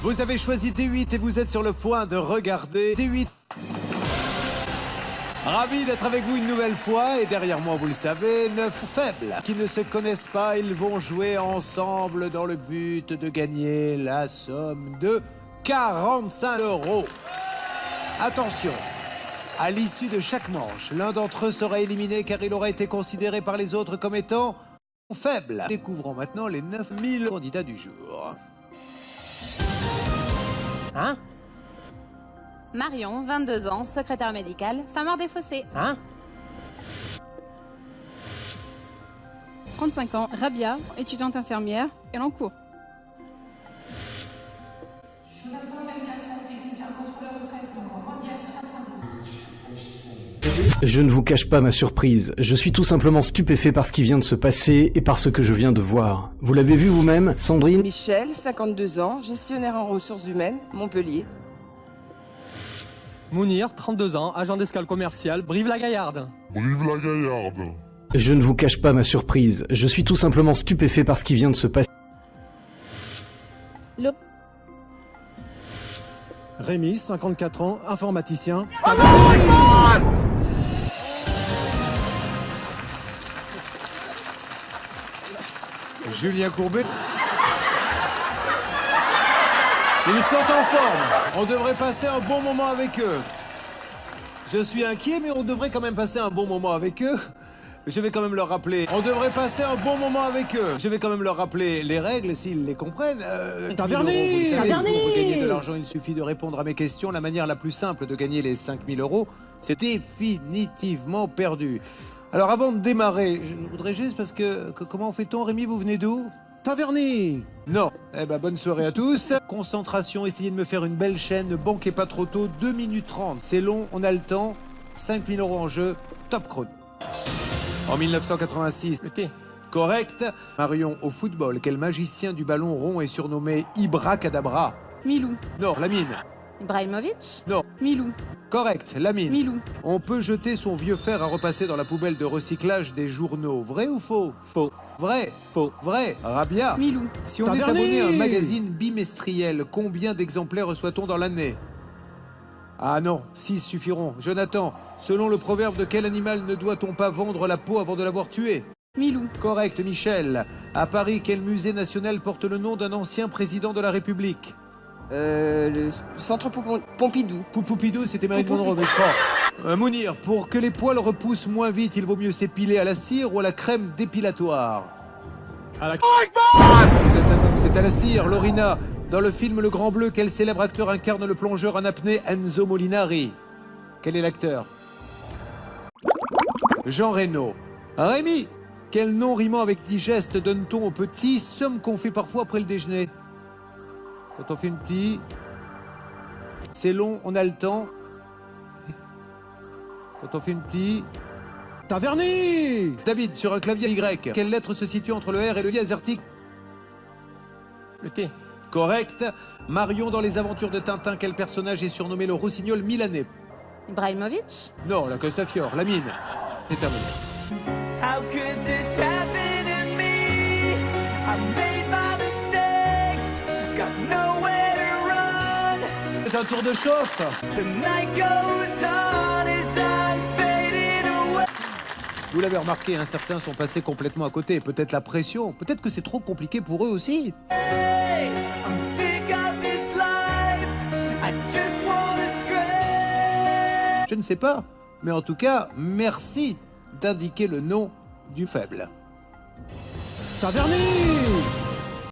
Vous avez choisi D8 et vous êtes sur le point de regarder D8. Ravi d'être avec vous une nouvelle fois et derrière moi, vous le savez, 9 faibles qui ne se connaissent pas. Ils vont jouer ensemble dans le but de gagner la somme de 45 €. Attention, à l'issue de chaque manche, l'un d'entre eux sera éliminé car il aura été considéré par les autres comme étant faible. Découvrons maintenant les 9000 candidats du jour. Hein? Marion, 22 ans, secrétaire médicale, Saint-Maur-des-Fossés. Hein? 35 ans, Rabia, étudiante infirmière, elle en cours. Je ne vous cache pas ma surprise, je suis tout simplement stupéfait par ce qui vient de se passer et par ce que je viens de voir. Vous l'avez vu vous-même, Sandrine? Michel, 52 ans, gestionnaire en ressources humaines, Montpellier. Mounir, 32 ans, agent d'escale commerciale, Brive-la-Gaillarde. Brive-la-Gaillarde. Je ne vous cache pas ma surprise, je suis tout simplement stupéfait par ce qui vient de se passer. Rémi, 54 ans, informaticien. Julien Courbet. Ils sont en forme. On devrait passer un bon moment avec eux. Je suis inquiet, mais on devrait quand même passer un bon moment avec eux. Je vais quand même leur rappeler. On devrait passer un bon moment avec eux. Je vais quand même leur rappeler les règles s'ils les comprennent. Taverny! Pour gagner de l'argent, il suffit de répondre à mes questions. La manière la plus simple de gagner les 5000 €, c'est définitivement perdu. Alors avant de démarrer, je voudrais juste parce que comment fait-on, Rémi, vous venez d'où? Taverny! Non. Eh ben, bonne soirée à tous. Concentration, essayez de me faire une belle chaîne. Ne banquez pas trop tôt. 2 minutes 30. C'est long, on a le temps. 5000 € en jeu. Top chrono. En 1986. Le thé. Correct. Marion au football. Quel magicien du ballon rond est surnommé Ibracadabra? Milou, Non, Lamine. Ibrahimovic. Non. Milou, Correct, Lamine. Milou, On peut jeter son vieux fer à repasser dans la poubelle de recyclage des journaux. Vrai ou faux? Faux. Vrai. Faux. Vrai. Rabia. Milou, Si on est Taverny. abonné à un magazine bimestriel, combien d'exemplaires reçoit-on dans l'année? Ah non, 6 suffiront. Jonathan, selon le proverbe, de quel animal ne doit-on pas vendre la peau avant de l'avoir tué? Milou, Correct, Michel. À Paris, quel musée national porte le nom d'un ancien président de la République? Le centre Pompidou. Poupidou, c'était Marilyn Monroe, mais je crois. Mounir, pour que les poils repoussent moins vite, il vaut mieux s'épiler à la cire ou à la crème dépilatoire? À la... C'est à la cire. Lorina, dans le film Le Grand Bleu, quel célèbre acteur incarne le plongeur en apnée Enzo Molinari? Quel est l'acteur? Jean Reno. Rémi, quel nom rimant avec digeste donne-t-on aux petits sommes qu'on fait parfois après le déjeuner? Quand on fait une petite... C'est long, on a le temps. Quand on fait une petite... Taverny! David, sur un clavier Y, quelle lettre se situe entre le R et le I azertique? Le thé. Correct. Marion, dans les aventures de Tintin, quel personnage est surnommé le rossignol milanais? Ibrahimovic. Non, la Castafiore, la mine. C'est terminé. How could this happen to me? I made my mistakes, got nowhere to run. C'est un tour de chauffe. The night goes on as I'm fading away. Vous l'avez remarqué, hein, certains sont passés complètement à côté. Peut-être la pression, peut-être que c'est trop compliqué pour eux aussi. I'm sick of this life, I just wanna scream. Je ne sais pas. Mais en tout cas, merci d'indiquer le nom du faible. Taverny!